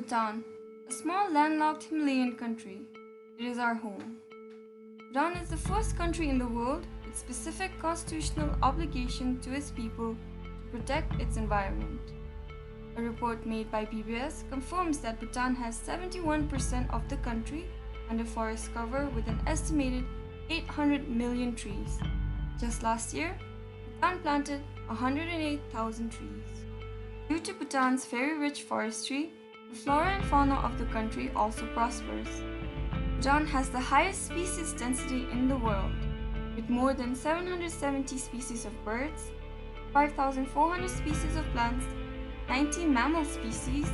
Bhutan, a small landlocked Himalayan country. It is our home. Bhutan is the first country in the world with specific constitutional obligation to its people to protect its environment. A report made by PBS confirms that Bhutan has 71% of the country under forest cover with an estimated 800 million trees. Just last year, Bhutan planted 108,000 trees. Due to Bhutan's very rich forestry, the flora and fauna of the country also prospers. Bhutan has the highest species density in the world, with more than 770 species of birds, 5,400 species of plants, 90 mammal species,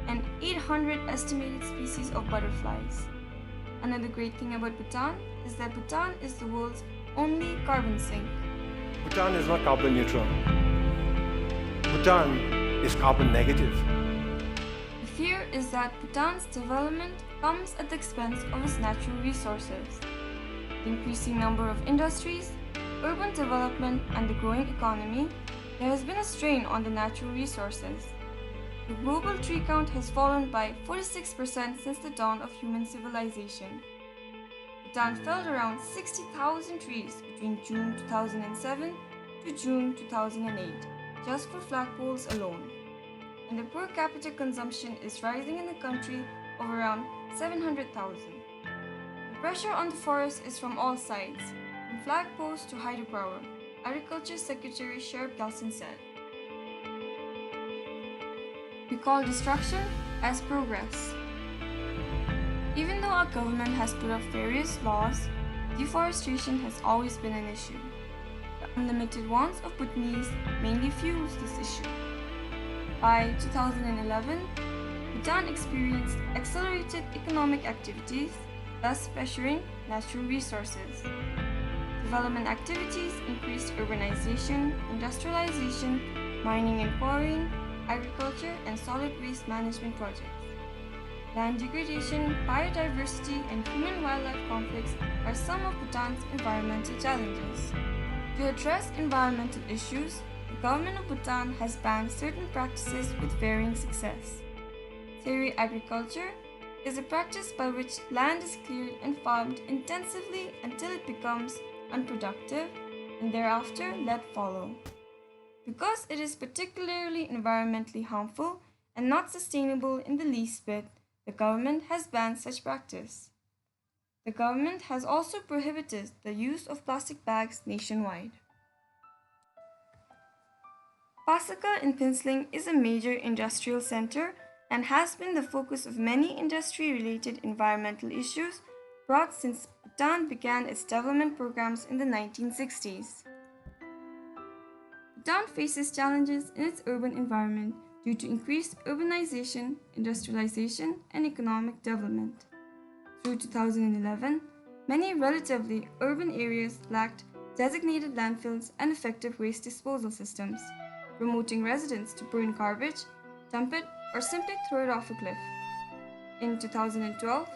and 800 estimated species of butterflies. Another great thing about Bhutan is that Bhutan is the world's only carbon sink. Bhutan is not carbon neutral. Bhutan is carbon negative. The fear is that Bhutan's development comes at the expense of its natural resources. The increasing number of industries, urban development, and the growing economy, there has been a strain on the natural resources. The global tree count has fallen by 46% since the dawn of human civilization. Bhutan felled around 60,000 trees between June 2007 to June 2008, just for flagpoles alone. And the per capita consumption is rising in the country of around 700,000. The pressure on the forest is from all sides, from flagpoles to hydropower, Agriculture Secretary Sherb Galson said. We call destruction as progress. Even though our government has put up various laws, deforestation has always been an issue. The unlimited wants of Bhutanese mainly fuels this issue. By 2011, Bhutan experienced accelerated economic activities, thus pressuring natural resources. Development activities increased urbanization, industrialization, mining and quarrying, agriculture, and solid waste management projects. Land degradation, biodiversity, and human-wildlife conflicts are some of Bhutan's environmental challenges. To address environmental issues, the government of Bhutan has banned certain practices with varying success. Dairy agriculture is a practice by which land is cleared and farmed intensively until it becomes unproductive and thereafter let follow. Because it is particularly environmentally harmful and not sustainable in the least bit, the government has banned such practice. The government has also prohibited the use of plastic bags nationwide. Pasaka in Pinsling is a major industrial center and has been the focus of many industry-related environmental issues brought since Bhutan began its development programs in the 1960s. Bhutan faces challenges in its urban environment due to increased urbanization, industrialization, and economic development. Through 2011, many relatively urban areas lacked designated landfills and effective waste disposal systems, promoting residents to burn garbage, dump it, or simply throw it off a cliff. In 2012,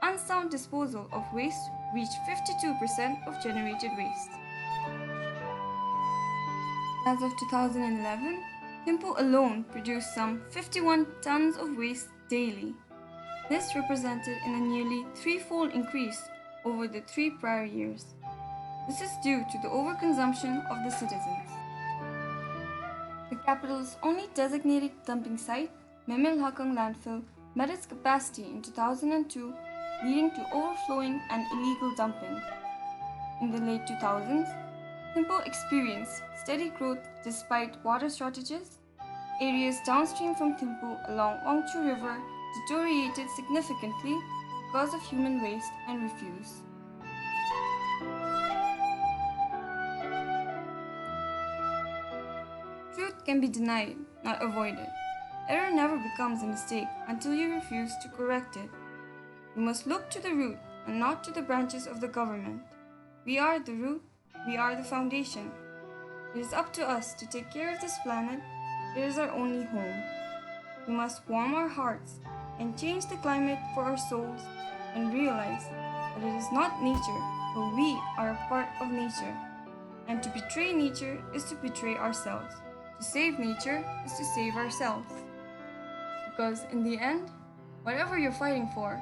unsound disposal of waste reached 52% of generated waste. As of 2011, Thimphu alone produced some 51 tons of waste daily. This represented in a nearly threefold increase over the 3 prior years. This is due to the overconsumption of the citizens. The capital's only designated dumping site, Memel Hakang landfill, met its capacity in 2002, leading to overflowing and illegal dumping. In the late 2000s, Thimphu experienced steady growth despite water shortages. Areas downstream from Thimphu along Wangchu River deteriorated significantly because of human waste and refuse. Truth can be denied, not avoided. Error never becomes a mistake until you refuse to correct it. We must look to the root and not to the branches of the government. We are the root, we are the foundation. It is up to us to take care of this planet. It is our only home. We must warm our hearts and change the climate for our souls and realize that it is not nature, but we are a part of nature. And to betray nature is to betray ourselves. To save nature is to save ourselves. Because in the end, Whatever you're fighting for,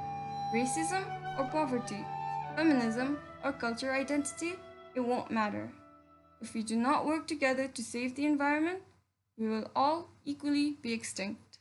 racism or poverty, feminism or cultural identity, it won't matter. If we do not work together to save the environment, we will all equally be extinct.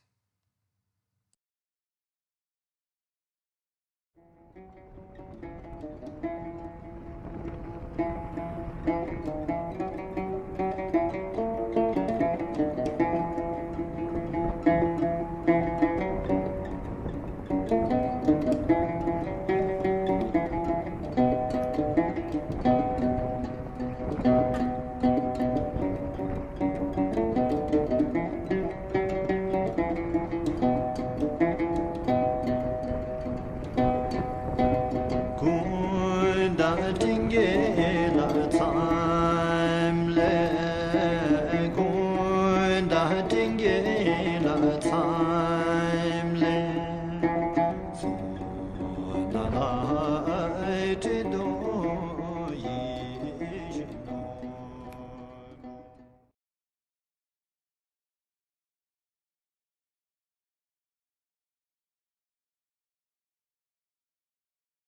Time